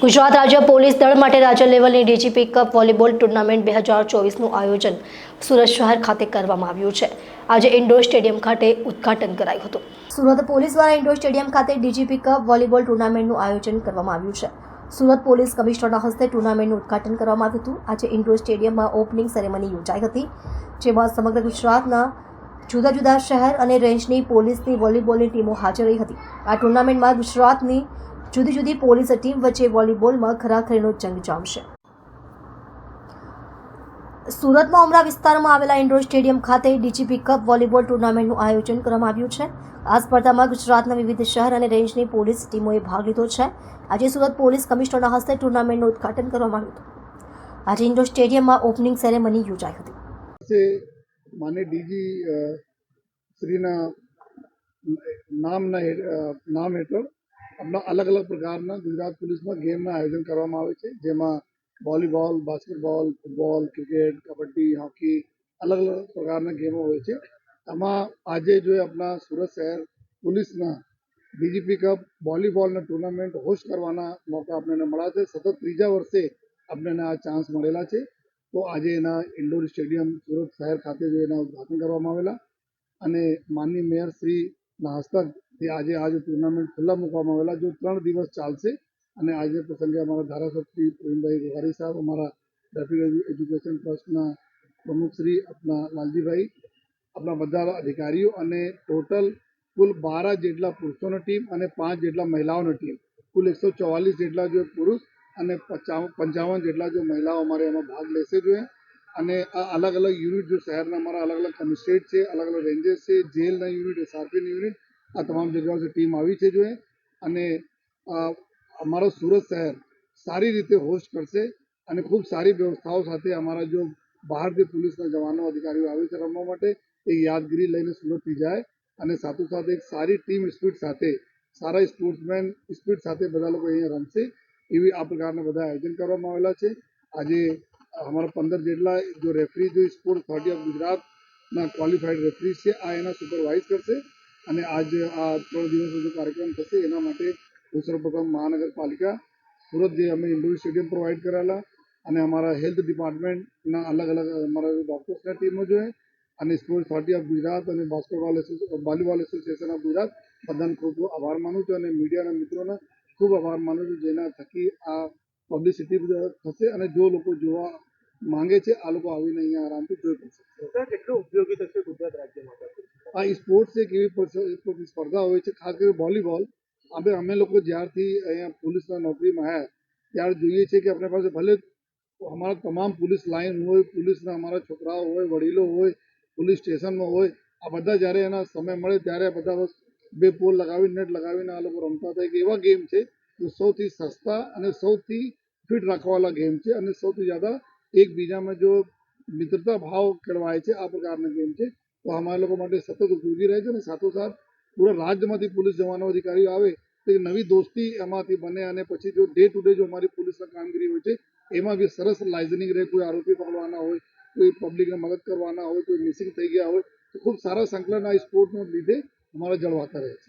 ગુજરાત રાજ્ય પોલીસ દળ માટે રાજ્ય લેવલની ડીજીપી કપ વોલીબોલ ટુર્નામેન્ટ 2024નું આયોજન સુરત શહેર ખાતે કરવામાં આવ્યું છે। આજે ઇન્ડોર સ્ટેડિયમ ખાતે ઉદ્ઘાટન કરાયું હતું। સુરત પોલીસ દ્વારા ઇન્ડોર સ્ટેડિયમ ખાતે ડીજીપી કપ વોલીબોલ ટુર્નામેન્ટનું આયોજન કરવામાં આવ્યું છે। સુરત પોલીસ કમિશનરના હસ્તે ટુર્નામેન્ટનું ઉદ્ઘાટન કરવામાં આવ્યું હતું। આજે ઇન્ડોર સ્ટેડિયમમાં ઓપનિંગ સેરેમની યોજાઈ હતી, જેમાં સમગ્ર ગુજરાતના જુદા જુદા શહેર અને રેન્જની પોલીસની વોલીબોલની ટીમો હાજર રહી હતી। આ ટુર્નામેન્ટમાં ગુજરાતની જુદી જુદી પોલીસ ટીમ વચ્ચે વોલીબોલમાં ખરાખરીનો જંગ જામશે। સુરતમાં ઉમરા વિસ્તારમાં આવેલા ઇન્ડોર સ્ટેડિયમ ખાતે ડીજીપી કપ વોલીબોલ ટુર્નામેન્ટનું આયોજન કરવામાં આવ્યું છે। આ સ્પર્ધામાં ગુજરાતના વિવિધ શહેર અને રેન્જની પોલીસ ટીમોએ ભાગ લીધો છે। આજે સુરત પોલીસ કમિશનરના હસ્તે ટુર્નામેન્ટનું ઉદ્ઘાટન કરવામાં આવ્યું હતું। આજે ઇન્ડોર સ્ટેડિયમમાં ઓપનિંગ સેરેમની યોજાઈ હતી। माननीय डीजी श्रीना नाम हेठળ अपना अलग अलग प्रकारना गुजरात पुलिसમાં ગેમના આયોજન કરવામાં આવે છે, જેમાં volleyball, basketball, football, cricket, kabaddi, hockey અલગ અલગ પ્રકારના ગેમો હોય છે। આમાં આજે જો આપણા સુરત શહેર પોલીસના ડીજીપી કપ વોલીબોલના ટુર્નામેન્ટ હોસ્ટ કરવાના મોકા આપણને મળ્યા છે। સતત ત્રીજા વર્ષે આપણને આ ચાન્સ મળેલા છે। તો આજે એના ઇન્ડોર સ્ટેડિયમ સુરત શહેર ખાતે જો એના ઉદ્ઘાટન કરવામાં આવેલા અને માનનીય મેયર શ્રીના હસ્તકથી આજે આ ટુર્નામેન્ટ ખુલ્લા મૂકવામાં આવેલા, જો 3 દિવસ ચાલશે। અને આજે પ્રસંગે અમારા ધારાસભ્ય પ્રવીણભાઈ ગોહારી સાહેબ, અમારા ડેપ્યુટી એજ્યુકેશન ટ્રસ્ટના પ્રમુખ શ્રી આપણા લાલજીભાઈ, આપણા બધા અધિકારીઓ અને ટોટલ કુલ 12 જેટલા પુરુષોની ટીમ અને 5 જેટલા મહિલાઓની ટીમ, કુલ 144 જેટલા જો પુરુષ અને 55 જેટલા જો મહિલાઓ અમારે એમાં ભાગ લેશે જોઈએ। અને આ અલગ અલગ યુનિટ જો શહેરના અમારા અલગ અલગ કમિશનરેટ છે, અલગ અલગ રેન્જેસ છે, જેલના યુનિટ, એસઆરપીની યુનિટ, આ તમામ જગ્યાઓથી ટીમ આવી છે જોઈએ। અને અમારો સુરત શહેર સારી રીતે હોસ્ટ કરશે અને ખૂબ સારી વ્યવસ્થાઓ સાથે અમારા જો બહારથી પોલીસના જવાનો અધિકારીઓ આવે છે રમવા માટે, એ યાદગીરી લઈને સુરતથી જાય અને સાથોસાથ એક સારી ટીમ સ્પિરિટ સાથે, સારા સ્પોર્ટ્સમેન સ્પિરિટ સાથે બધા લોકો અહીંયા રમશે, એવી આ પ્રકારના બધા આયોજન કરવામાં આવેલા છે। આજે અમારા 15 જેટલા જો રેફરી જો સ્પોર્ટ્સ ઓથોરિટી ઓફ ગુજરાતના ક્વોલિફાઈડ રેફરી છે, આ એના સુપરવાઇઝ કરશે। અને આજ આ 3 દિવસનો જે કાર્યક્રમ થશે એના માટે સર્વપ્રથમ મહાનગરપાલિકા સુરત જે અમે ઇન્ડોર સ્ટેડિયમ પ્રોવાઈડ કરેલા અને અમારા હેલ્થ ડિપાર્ટમેન્ટના અલગ અલગ અમારા ડૉક્ટર્સના ટીમો જોઈએ અને સ્પોર્ટ્સ ઓથોરિટી ઓફ ગુજરાત અને વોલીબોલ એસોસિએશન ઓફ ગુજરાત બધાને ખૂબ આભાર માનું છું અને મીડિયાના મિત્રોને ખૂબ આભાર માનું છું, જેના થકી આ પબ્લિસિટી થશે અને જો લોકો જોવા માંગે છે આ લોકો આવીને અહીંયા આરામથી જોઈ શકશે। કેટલું ઉપયોગી થશે ગુજરાત રાજ્ય માટે? આ સ્પોર્ટ્સ એક એવી સ્પર્ધા હોય છે, ખાસ કરીને વોલીબોલ। અમે લોકો જ્યારથી અહીંયા પોલીસના નોકરીમાં આવ્યા ત્યારે જોઈએ છીએ કે આપણી પાસે ભલે અમારા તમામ પોલીસ લાઈન હોય, પોલીસના અમારા છોકરાઓ હોય, વડીલો હોય, પોલીસ સ્ટેશનમાં હોય, આ બધા જ્યારે એના સમય મળે ત્યારે બધા 2 પોલ લગાવીને નેટ લગાવીને આ લોકો રમતા હતા। એક એવા ગેમ છે જે સૌથી સસ્તા અને સૌથી ફિટ રાખવાવાળા ગેમ છે અને સૌથી જ્યાદા એકબીજામાં જો મિત્રતા ભાવ કેળવાય છે, આ પ્રકારના ગેમ છે। તો અમારા લોકો માટે સતત ઉપયોગી રહે છે અને સાથોસાથ પૂરા રાજ્યમાંથી પોલીસ જવાનો અધિકારીઓ આવે તો એક નવી દોસ્તી એમાંથી બને અને પછી જો ડે ટુ ડે જો અમારી પોલીસની કામગીરી હોય છે એમાં બી સરસ લાઇઝનિંગ રહે। કોઈ આરોપી પકડવાના હોય, કોઈ પબ્લિકને મદદ કરવાના હોય, કોઈ મિસિંગ થઈ ગયા હોય, તો ખૂબ સારા સંકલન આ સ્પોર્ટના લીધે અમારા જળવાતા રહે છે।